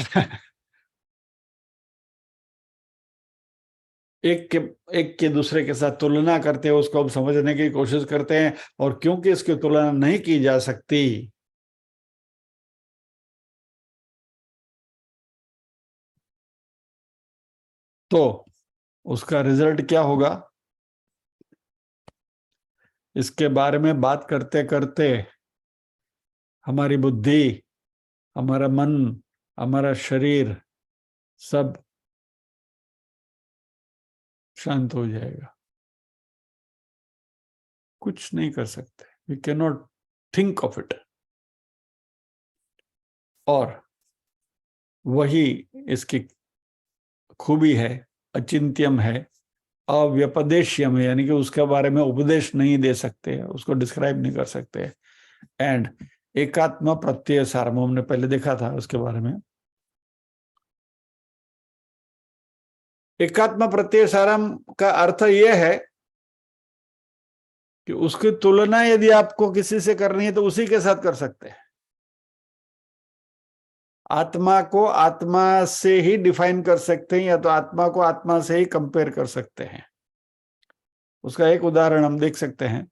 एक के दूसरे के साथ तुलना करते हैं, उसको हम समझने की कोशिश करते हैं. और क्योंकि इसकी तुलना नहीं की जा सकती, तो उसका रिजल्ट क्या होगा? इसके बारे में बात करते करते हमारी बुद्धि, हमारा मन, हमारा शरीर सब शांत हो जाएगा. कुछ नहीं कर सकते. We can not think of it. और वही इसकी खूबी है, अचिंत्यम है, अव्यपदेश्यम है. यानी कि उसके बारे में उपदेश नहीं दे सकते, उसको डिस्क्राइब नहीं कर सकते. एंड एकात्म प्रत्यय सारम, हमने पहले देखा था उसके बारे में. एकात्म प्रत्यय सारम का अर्थ यह है कि उसकी तुलना यदि आपको किसी से करनी है तो उसी के साथ कर सकते हैं. आत्मा को आत्मा से ही डिफाइन कर सकते हैं, या तो आत्मा को आत्मा से ही कंपेयर कर सकते हैं. उसका एक उदाहरण हम देख सकते हैं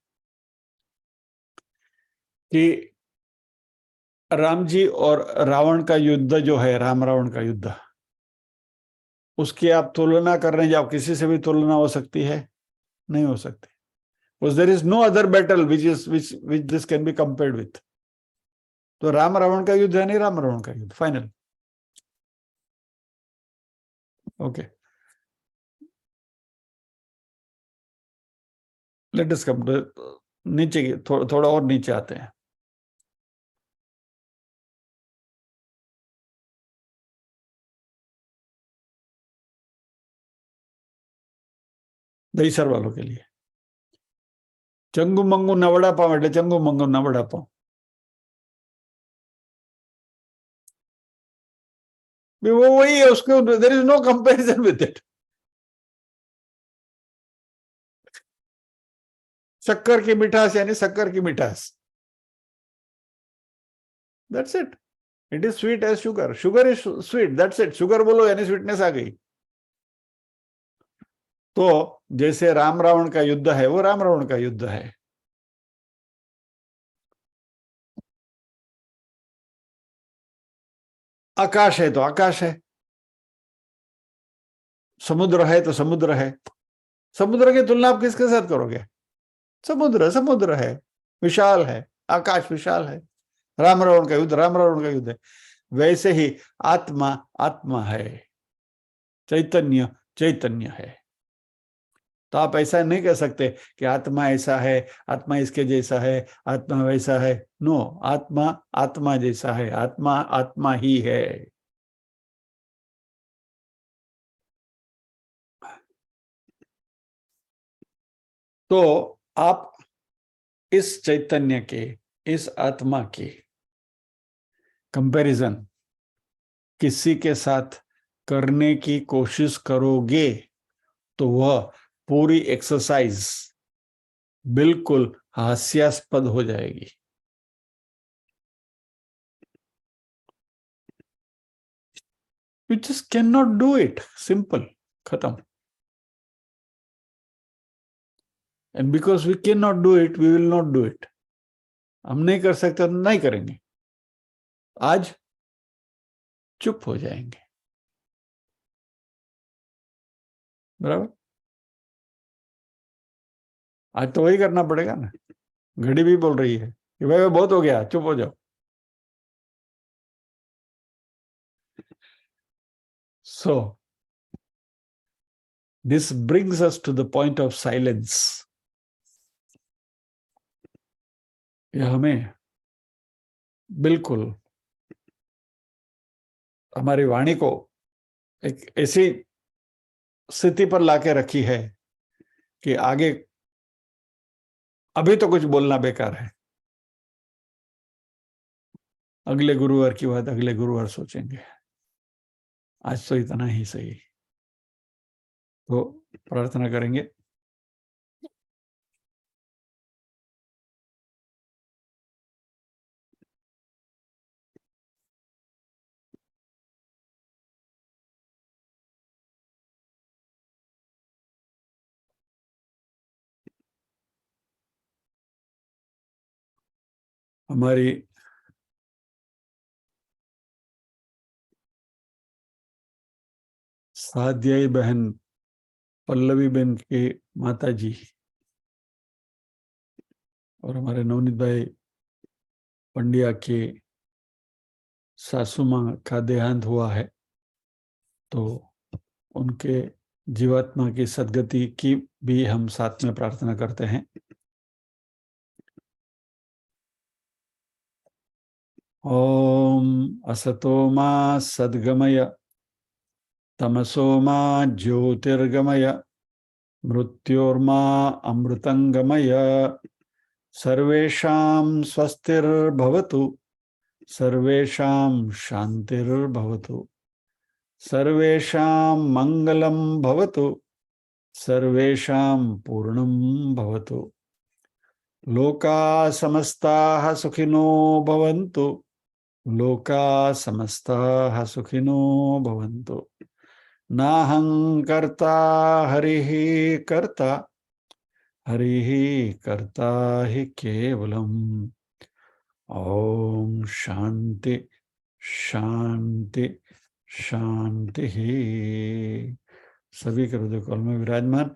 कि राम जी और रावण का युद्ध जो है, राम रावण का युद्ध, उसकी आप तुलना करने जाओ, किसी से भी तुलना हो सकती है? नहीं हो सकती। Because there is no other battle which this can be compared with. तो राम रावण का युद्ध है, नहीं राम रावण का युद्ध, फाइनल। ओके, लेट अस कम नीचे की, थोड़ा और नीचे आते हैं। दहीसर वालों के लिए चंगू मंगू ना वड़ा पाव એટલે चंगू मंगू ना वड़ा पाव। वो वही है, उसको there is no comparison with it. शक्कर की मिठास यानी शक्कर की मिठास, that's it. It is sweet as sugar, sugar is sweet, that's it. Sugar बोलो यानी स्वीटनेस आ गई। तो जैसे राम रावण का युद्ध है, वो राम रावण का युद्ध है। आकाश है तो आकाश है, समुद्र है तो समुद्र है। समुद्र की तुलना आप किसके साथ करोगे? समुद्र समुद्र है, विशाल है, आकाश विशाल है। राम रावण का युद्ध राम रावण का युद्ध है। वैसे ही आत्मा आत्मा है, चैतन्य चैतन्य है। तो आप ऐसा नहीं कह सकते कि आत्मा ऐसा है, आत्मा इसके जैसा है, आत्मा वैसा है। नो, आत्मा आत्मा जैसा है, आत्मा आत्मा ही है। तो आप इस चैतन्य के, इस आत्मा की कंपैरिजन किसी के साथ करने की कोशिश करोगे तो वह पूरी एक्सरसाइज बिल्कुल हास्यास्पद हो जाएगी। You just cannot do it. Simple. खत्म। And because we cannot do it, we will not do it. हम नहीं कर सकते तो नहीं करेंगे। आज चुप हो जाएंगे, बराबर। आज तो वही करना पड़ेगा ना। घड़ी भी बोल रही है कि भाई बहुत हो गया, चुप हो जाओ। So this brings us to the point of silence. यह हमें बिल्कुल हमारी वाणी को एक ऐसी स्थिति पर लाके रखी है कि आगे अभी तो कुछ बोलना बेकार है। अगले गुरुवार की बात अगले गुरुवार सोचेंगे, आज तो इतना ही सही। तो प्रार्थना करेंगे। हमारी साध्याई बहन पल्लवी बहन के माता जी और हमारे नवनीत भाई पंड्या के सासू माँ का देहांत हुआ है। तो उनके जीवात्मा की सद्गति की भी हम साथ में प्रार्थना करते हैं। ओम असतो मा सद्गमय तमसो मा ज्योतिर्गमय मृत्योर्मा अमृतंगमय सर्वेषां स्वस्तिर्भवतु सर्वेषां शांतिर्भवतु सर्वेषां मंगलं भवतु सर्वेषां पूर्णं भवतु लोका समस्ताः सुखिनो भवन्तु लोका समस्ताः सुखिनो भवन्तु नाहं कर्ता हरिः कर्ता हरिः कर्ता हि केवलम्। ओम शांति शांति शांति ही। सभी के हृदय कमल में विराजमान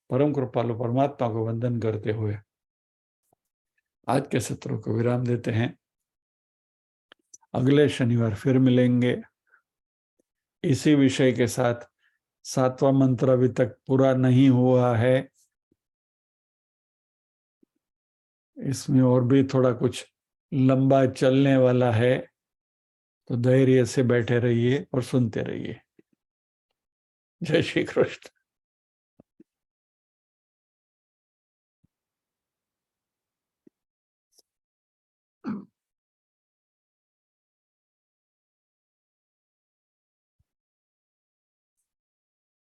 परम कृपालु परमात्मा को वंदन करते हुए आज के सत्र को विराम देते हैं। अगले शनिवार फिर मिलेंगे इसी विषय के साथ। 7वां मंत्र अभी तक पूरा नहीं हुआ है, इसमें और भी थोड़ा कुछ लंबा चलने वाला है, तो धैर्य से बैठे रहिए और सुनते रहिए। जय श्री कृष्ण।